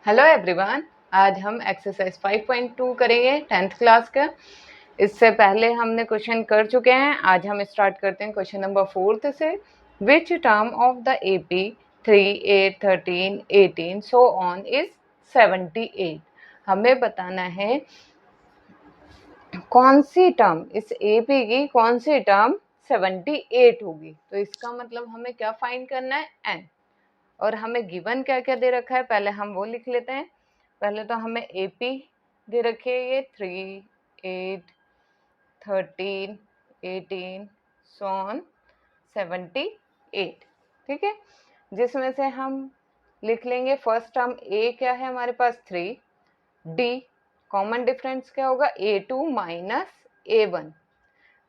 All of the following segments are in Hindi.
Hello everyone. आज हम एक्सरसाइज 5.2 करेंगे 10th क्लास का। इससे पहले हमने क्वेश्चन कर चुके हैं। आज हम स्टार्ट करते हैं क्वेश्चन नंबर 4 से। Which term of the AP 3, 8, 13, 18 so on is 78। हमें बताना है कौन सी टर्म, इस एपी की कौन सी टर्म 78 होगी। तो इसका मतलब हमें क्या फाइंड करना है, एन। और हमें गिवन क्या क्या दे रखा है, पहले हम वो लिख लेते हैं। पहले तो हमें एपी दे रखी है ये 3, 8, 13, 18 सोन 78। ठीक है, जिसमें से हम लिख लेंगे फर्स्ट टर्म ए क्या है हमारे पास 3, डी कॉमन डिफरेंस क्या होगा A2 माइनस A1।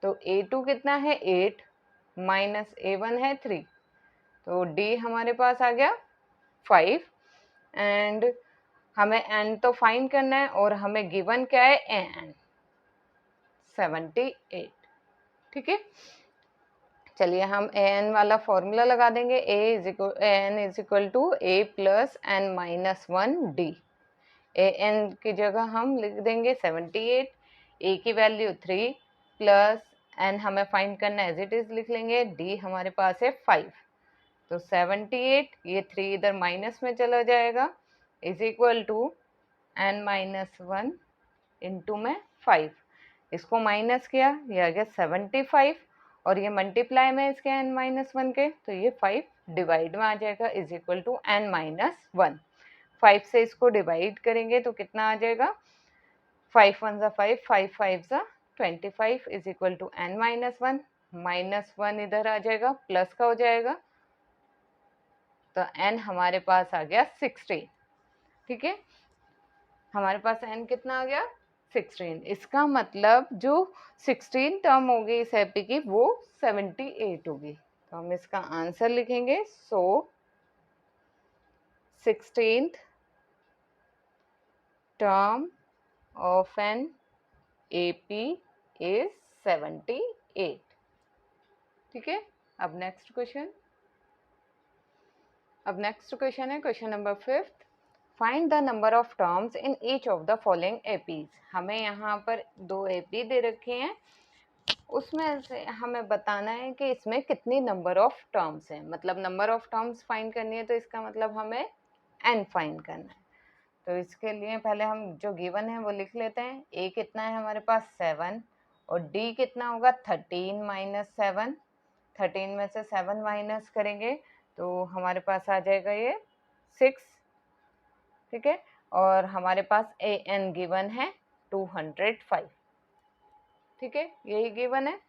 तो A2 कितना है 8 माइनस A1 है 3, तो डी हमारे पास आ गया 5। एंड हमें एन तो फाइंड करना है और हमें गिवन क्या है एन 78। ठीक है, चलिए हम एन वाला फॉर्मूला लगा देंगे। N is equal to a plus n minus 1 d. A n की जगह हम लिख देंगे 78, ए की वैल्यू 3 प्लस एन हमें फाइंड करना है एज इट इज लिख लेंगे, डी हमारे पास है 5। तो 78, ये 3 इधर माइनस में चला जाएगा, is equal to n minus 1 into में 5। इसको माइनस किया, ये आ गया 75, और ये मल्टीप्लाई में इसके एन माइनस 1 के, तो ये 5 डिवाइड में आ जाएगा, is equal to n minus 1। 5 से इसको डिवाइड करेंगे तो कितना आ जाएगा, 5 1 ज़ा 5, 5 5 ज़ा 25 is equal to n minus 1। Minus 1 इधर आ जाएगा, प्लस का हो जाएगा, तो n हमारे पास आ गया 16। ठीक है, हमारे पास n कितना आ गया 16। इसका मतलब जो 16 टर्म होगी इस एपी की वो 78 होगी। तो हम इसका आंसर लिखेंगे, सो 16th term of an AP is 78। ठीक है, अब नेक्स्ट क्वेश्चन है question number 5। Find the number of terms in each of the following APs. हमें यहाँ पर 2 एपी दे रखे हैं, उसमें से हमें बताना है कि इसमें कितनी नंबर ऑफ टर्म्स हैं। मतलब नंबर ऑफ टर्म्स फाइंड करनी है तो इसका मतलब हमें एन फाइंड करना है। तो इसके लिए पहले हम जो गिवन है वो लिख लेते हैं। ए कितना है हमारे पास 7, और डी कितना होगा 13 माइनस 7। 13 में से 7 माइनस करेंगे तो हमारे पास आ जाएगा ये 6। ठीक है, और हमारे पास ए एन गिवन है 205। ठीक है, यही गिवन है।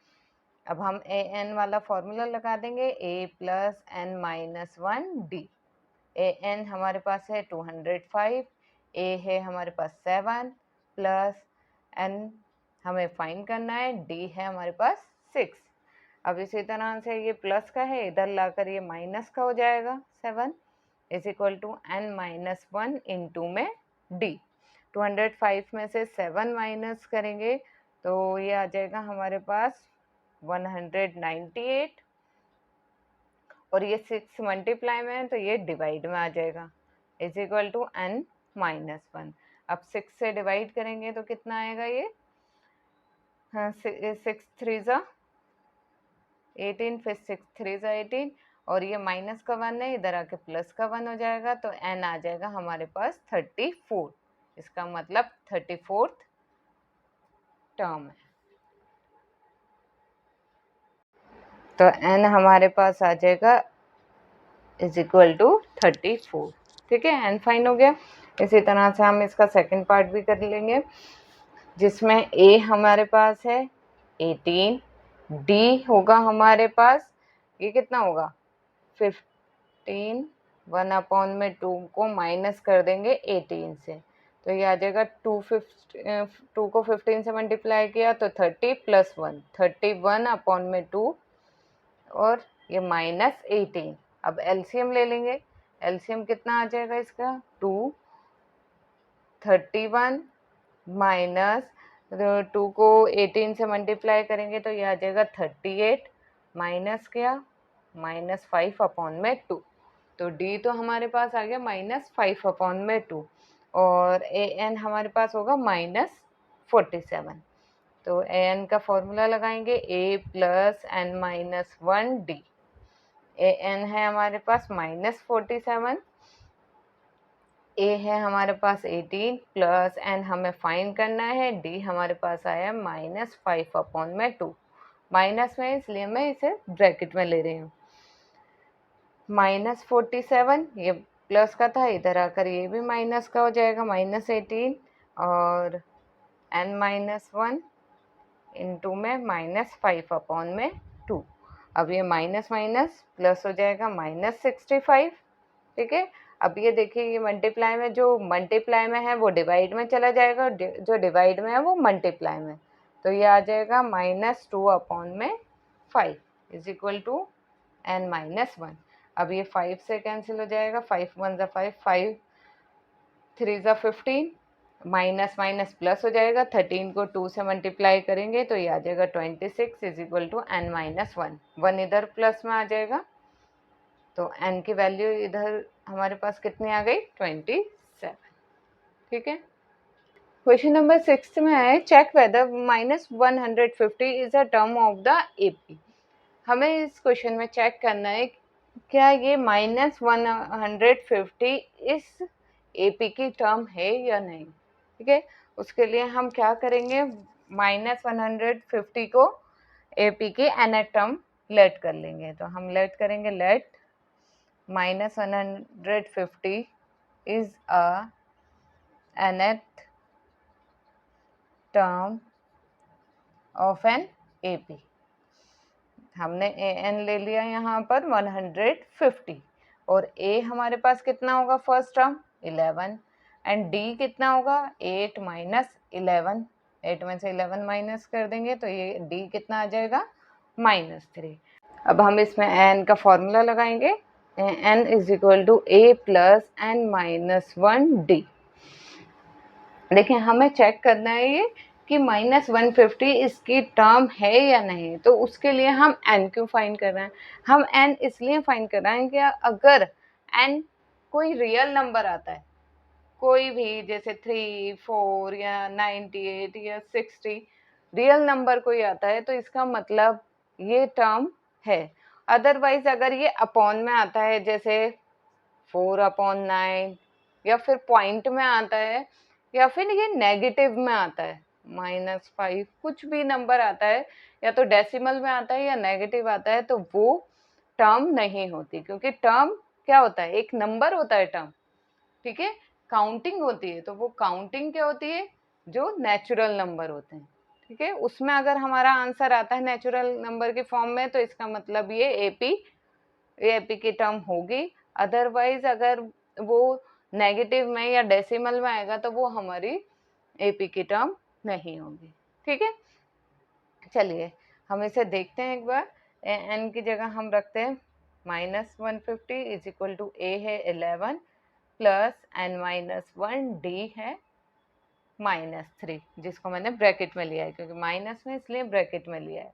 अब हम ए एन वाला फॉर्मूला लगा देंगे, ए plus n minus 1 d. A N हमारे पास है 205, ए है हमारे पास 7 प्लस एन हमें फाइंड करना है, डी है हमारे पास 6। अब इसी तरह से ये प्लस का है, इधर लाकर ये माइनस का हो जाएगा 7 is equal to n minus 1 into में डी। 205 में से 7 माइनस करेंगे तो ये आ जाएगा हमारे पास 198, और ये 6 मल्टीप्लाई में है तो ये डिवाइड में आ जाएगा, is equal to n minus 1। अब 6 से डिवाइड करेंगे तो कितना आएगा ये, 6 3 ज़ा 18, फिर 6 3 ज़ा 18, और ये माइनस का 1 है, इधर आके प्लस का 1 हो जाएगा, तो n आ जाएगा हमारे पास 34। इसका मतलब 34th टर्म है। तो n हमारे पास आ जाएगा इज इक्वल टू 34। ठीक है, n फाइन हो गया। इसी तरह से हम इसका सेकंड पार्ट भी कर लेंगे, जिसमें a हमारे पास है 18, d होगा हमारे पास, ये कितना होगा 15, 1/2 को माइनस कर देंगे 18 से, तो ये आ जाएगा 2 को 15 से मल्टीप्लाई किया तो 30 प्लस 1, 31/2, और ये माइनस 18। अब एलसीएम ले लेंगे, एलसीएम कितना आ जाएगा इसका 2, 31 माइनस 2 को 18 से मल्टीप्लाई करेंगे तो ये आ जाएगा 38, माइनस क्या -5/2। तो डी तो हमारे पास आ गया -5/2 और ए एन हमारे पास होगा -47। तो ए एन का फॉर्मूला लगाएंगे a + n-1 d। A n है हमारे पास -47, ए है हमारे पास 18 प्लस एन हमें फाइंड करना है, डी हमारे पास आया -5/2। माइनस में इसलिए मैं इसे ब्रैकेट में ले रही हूँ। -47 ये प्लस का था, इधर आकर ये भी माइनस का हो जाएगा, -18 और n-1 इंटू में -5/2। अब ये माइनस माइनस प्लस हो जाएगा -65। ठीक है, अब ये देखिए ये मल्टीप्लाई में, जो मल्टीप्लाई में है वो डिवाइड में चला जाएगा, जो डिवाइड में है वो मल्टीप्लाई में, तो ये आ जाएगा -2/5 इज इक्वल टू n-1। अब ये 5 से कैंसिल हो जाएगा, 5 1 5, 5 3 15, माइनस माइनस प्लस हो जाएगा, 13 को 2 से मल्टीप्लाई करेंगे तो ये आ जाएगा 26 इज इक्वल टू n-1। 1 इधर प्लस में आ जाएगा, तो n की वैल्यू इधर हमारे पास कितनी आ गई, 27। ठीक है, क्वेश्चन नंबर 6 में है check whether -150 is a term of the AP. हमें इस क्वेश्चन में चेक करना है क्या ये -150 इस एपी की टर्म है या नहीं। ठीक है, उसके लिए हम क्या करेंगे, -150 को एपी की nth टर्म लेट कर लेंगे। तो हम लेट करेंगे, late -150 is a nth term of an AP। हमने an ले लिया यहाँ पर 150 और a हमारे पास कितना होगा, फर्स्ट टर्म 11 एंड d कितना होगा 8 - 11, 8 में से 11 माइनस कर देंगे तो ये d कितना आ जाएगा -3। अब हम इसमें n का फॉर्मूला लगाएंगे, n is equal to a + n-1d। देखिए हमें चेक करना है ये कि -150 इसकी टर्म है या नहीं, तो उसके लिए हम n क्यों फाइंड कर रहे हैं, हम n इसलिए फाइंड कर रहे हैं कि अगर n कोई रियल नंबर आता है, कोई भी जैसे 3 4 या 98 या 60 रियल नंबर कोई आता है तो इसका मतलब ये टर्म है। अदरवाइज अगर ये अपॉन में आता है, जैसे 4/9 या फिर पॉइंट में आता है या फिर ये नेगेटिव में आता है, -5, कुछ भी नंबर आता है, या तो डेसिमल में आता है या नेगेटिव आता है, तो वो टर्म नहीं होती, क्योंकि टर्म क्या होता है, एक नंबर होता है टर्म। ठीक है, काउंटिंग होती है, तो वो काउंटिंग क्या होती है, जो नेचुरल नंबर होते हैं। ठीक है, उसमें अगर हमारा आंसर आता है नेचुरल नंबर के फॉर्म में तो इसका मतलब ये एपी की टर्म होगी। अदरवाइज अगर वो नेगेटिव में या डेसिमल में आएगा तो वो हमारी एपी की टर्म नहीं होगी। ठीक है, चलिए हम इसे देखते हैं एक बार। एन की जगह हम रखते हैं -150 इज इक्वल टू ए है 11 प्लस n-1 डी है -3, जिसको मैंने ब्रैकेट में लिया है क्योंकि माइनस में इसलिए ब्रैकेट में लिया है।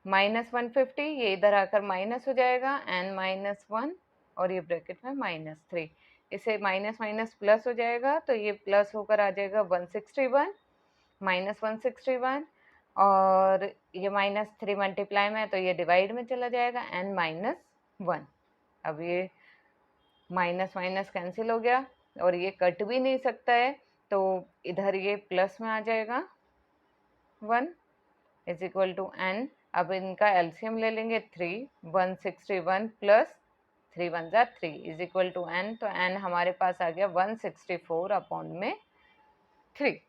-150 ये इधर आकर माइनस हो जाएगा, n-1 और ये ब्रैकेट में -3, इसे माइनस माइनस प्लस हो जाएगा तो ये प्लस होकर आ जाएगा 161 -161 और ये -3 मल्टीप्लाई में है तो ये डिवाइड में चला जाएगा n-1। अब ये माइनस माइनस कैंसिल हो गया और ये कट भी नहीं सकता है, तो इधर ये प्लस में आ जाएगा 1 इज इक्वल टू n। अब इनका एलसीएम ले लेंगे 3, 161 प्लस 3 1 जा 3 इज इक्वल टू n, तो n हमारे पास आ गया 164/3। ठीक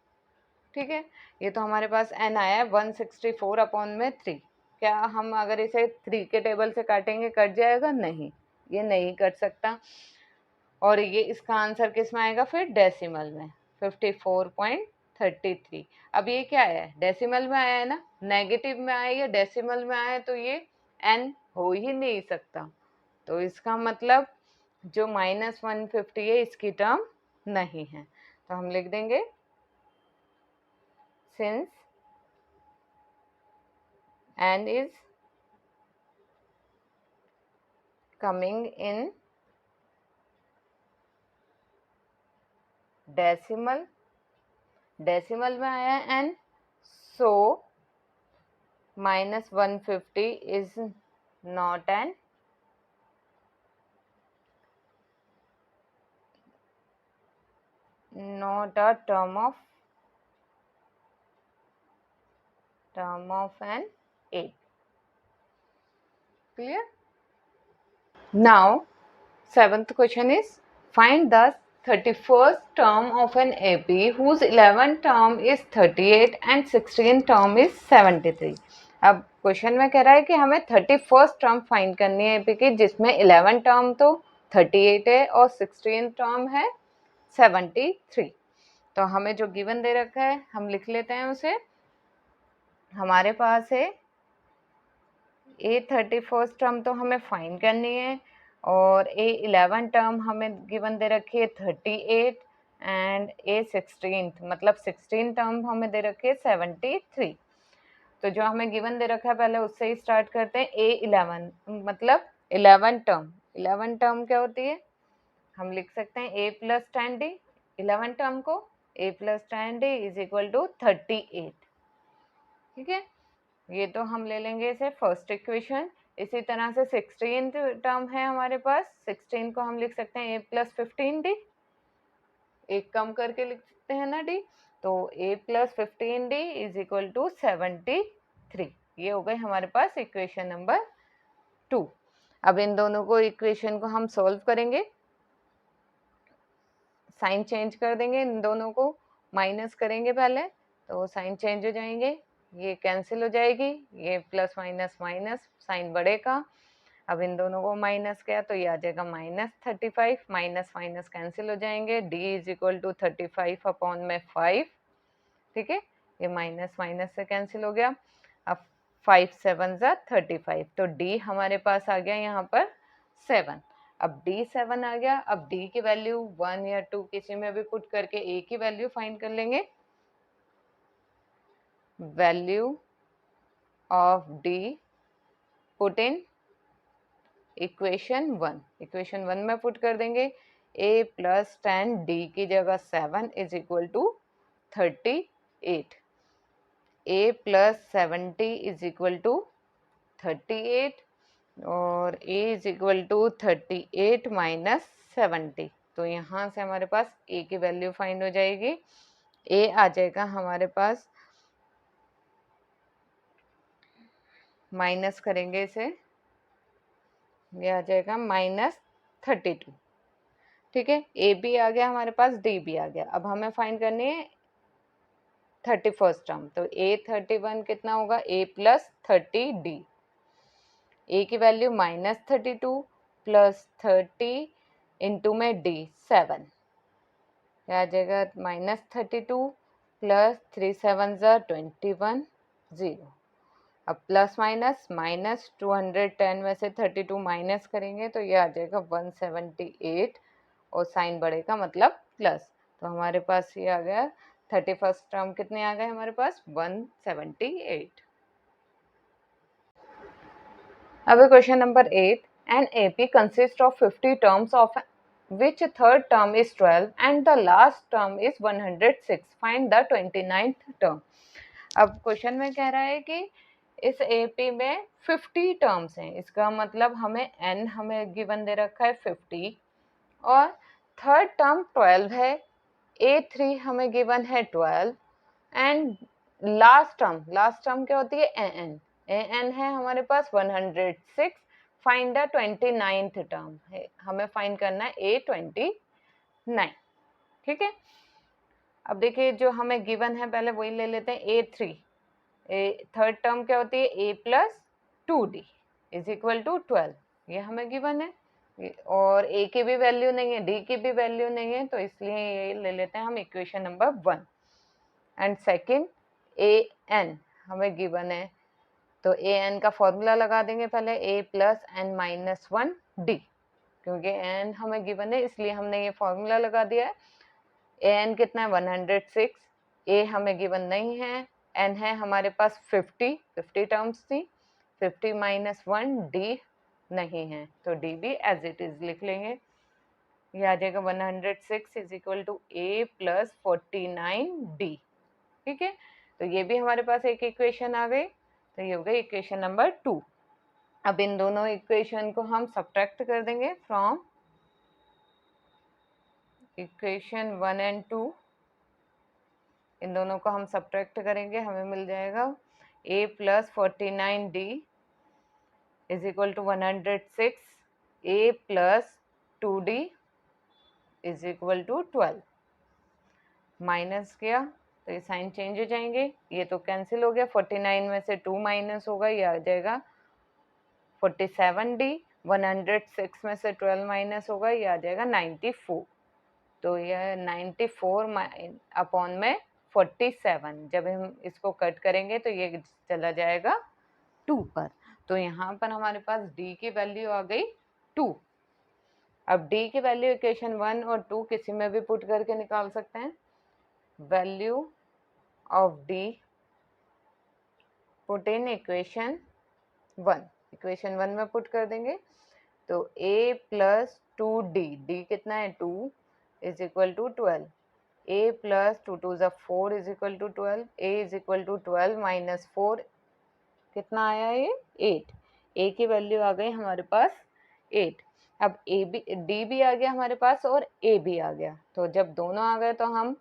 है, ये तो हमारे पास n आया है 164/3। क्या हम अगर इसे 3 के टेबल से काटेंगे कट जाएगा, नहीं, ये नहीं कट सकता। और ये इसका आंसर किस में आएगा फिर, डेसिमल में 54.33। अब ये क्या है, डेसिमल में आया है ना, नेगेटिव में आया या डेसिमल में आया तो ये n हो ही नहीं सकता, तो इसका मतलब जो -150 है इसकी टर्म नहीं है। तो हम लिख देंगे since n is coming in decimal में आया n, so minus 150 is not a term of an 8. Clear? Now 7th question is find the 31st term of an AP whose 11th term is 38 and 16th term is 73. अब क्वेश्चन में कह रहा है कि हमें 31st टर्म फाइंड करनी है एपी की, जिसमें 11 टर्म तो 38 है और 16 टर्म है 73. तो हमें जो गिवन दे रखा है हम लिख लेते हैं उसे. हमारे पास है ए 31st टर्म तो हमें फाइंड करनी है और ए 11 टर्म हमें गिवन दे रखी है 38 एंड ए 16 मतलब 16 टर्म हमें दे रखी है 73. तो जो हमें गिवन दे रखा है पहले उससे ही स्टार्ट करते हैं. ए 11 मतलब 11 टर्म क्या होती है, हम लिख सकते हैं ए प्लस 10 डी. 11 टर्म को A plus 10 D is equal to 38. ठीक है, ये तो हम ले लेंगे इसे फर्स्ट इक्वेशन. इसी तरह से 16 टर्म है हमारे पास. 16 को हम लिख सकते हैं ए प्लस 15 डी, एक कम करके लिख सकते हैं ना डी. तो A plus 15 D is equal to 73. ये हो गई हमारे पास इक्वेशन नंबर 2. अब इन दोनों को इक्वेशन को हम सॉल्व करेंगे. साइन चेंज कर देंगे, इन दोनों को माइनस करेंगे पहले तो साइन चेंज हो जाएंगे, ये कैंसिल हो जाएगी, ये प्लस माइनस माइनस साइन बढ़ेगा. अब इन दोनों को माइनस किया तो ये आ जाएगा -35. माइनस माइनस कैंसिल हो जाएंगे. d is equal to 35 upon में 5. ठीक है, ये माइनस माइनस से कैंसिल हो गया. अब 5 7 ज़ा 35. तो d हमारे पास आ गया यहाँ पर 7. अब d 7 आ गया. अब d की वैल्यू 1 या 2 किसी में भी पुट करके a की वैल्यू फाइंड कर लेंगे. Value of d put in equation 1 में पुट कर देंगे. a प्लस 10 d की जगह 7 is equal to 38. a plus 70 is equal to 38 और a is equal to 38 minus 70. तो यहाँ से हमारे पास a की वैल्यू फाइंड हो जाएगी. a आ जाएगा हमारे पास, माइनस करेंगे इसे, ये आ जाएगा -32. ठीक है, a भी आ गया हमारे पास, d भी आ गया. अब हमें फाइंड करनी है 31st टर्म. तो a 31 कितना होगा, a प्लस 30d. a की वैल्यू -32 प्लस 30 इंटू में d 7, क्या आ जाएगा -32 प्लस 3 7 ज़ा 21 0. अब प्लस माइनस माइनस 210 में से 32 माइनस करेंगे तो ये आ जाएगा 178 और साइन बढ़ेगा मतलब प्लस. तो हमारे पास ये आ गया 31st टर्म कितने आ गए हमारे पास 178. अब question number 8. An AP consists of 50 terms of which third term is 12 and the last term is 106. Find the 29th term. अब क्वेश्चन में कह रहा है कि इस AP में 50 टर्म्स हैं. इसका मतलब हमें n हमें गिवन दे रखा है 50 और थर्ड टर्म 12 है. A3 हमें गिवन है 12 एंड लास्ट टर्म क्या होती है an है हमारे पास 106. फाइंड द 29th टर्म है, हमें फाइंड करना है A29. ठीक है, अब देखिए जो हमें गिवन है पहले वही ले लेते हैं. A3 थर्ड टर्म क्या होती है a plus 2d is equal to 12. ये हमें गिवन है और a की भी वैल्यू नहीं है, d की भी वैल्यू नहीं है, तो इसलिए ये ले लेते हैं हम equation number 1. And second an हमें गिवन है तो an का फॉर्मूला लगा देंगे पहले, a plus n minus 1d. क्योंकि n हमें गिवन है इसलिए हमने ये फॉर्मूला लगा दिया है. an कितना है 106, a हमें गिवन नहीं है, n है हमारे पास 50 टर्म्स थी. 50 माइनस 1 d नहीं है, तो डी भी एज इट इज लिख लेंगे। ये आ जाएगा 106 is equal to a plus 49D। ठीक है, तो ये भी हमारे पास एक इक्वेशन आ गई, तो ये हो गई इक्वेशन नंबर 2। अब इन दोनों इक्वेशन को हम सब्ट्रैक्ट कर देंगे फ्रॉम इक्वेशन 1 एंड 2। इन दोनों को हम सब्ट्रैक्ट करेंगे, हमें मिल जाएगा a plus 49D is equal to 106 a plus 2D is equal to 12। Minus किया तो ये साइन चेंज हो जाएंगे, ये तो कैंसिल हो गया, 49 में से 2 माइनस होगा, ये आ जाएगा 47D। 106 में से 12 माइनस होगा, ये आ जाएगा 94। तो यह 94 अपॉन में 47, जब हम इसको कट करेंगे तो ये चला जाएगा 2 पर। तो यहाँ पर हमारे पास d की वैल्यू आ गई 2। अब d की वैल्यू इक्वेशन 1 और 2 किसी में भी पुट करके निकाल सकते हैं। Value of d put in equation 1, equation 1 में पुट कर देंगे, तो a प्लस 2d, d कितना है 2 is equal to 12, a plus 2 2 ज़ा 4 is equal to 12, a is equal to 12 minus 4 कितना आया ये 8। a की वैल्यू आ गई हमारे पास 8। अब a भी d भी आ गया हमारे पास और a भी आ गया, तो जब दोनों आ गए तो हम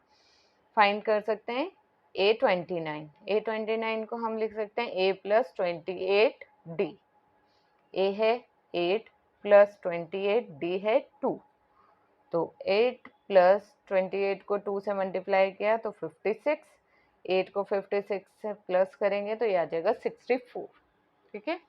फाइंड कर सकते हैं a29। a29 को हम लिख सकते हैं a प्लस 28d। a है 8 प्लस 28, d है 2। तो 8 प्लस 28 को 2 से मल्टीप्लाई किया तो 56, 8 को 56 से प्लस करेंगे तो ये आ जाएगा 64। ठीक है।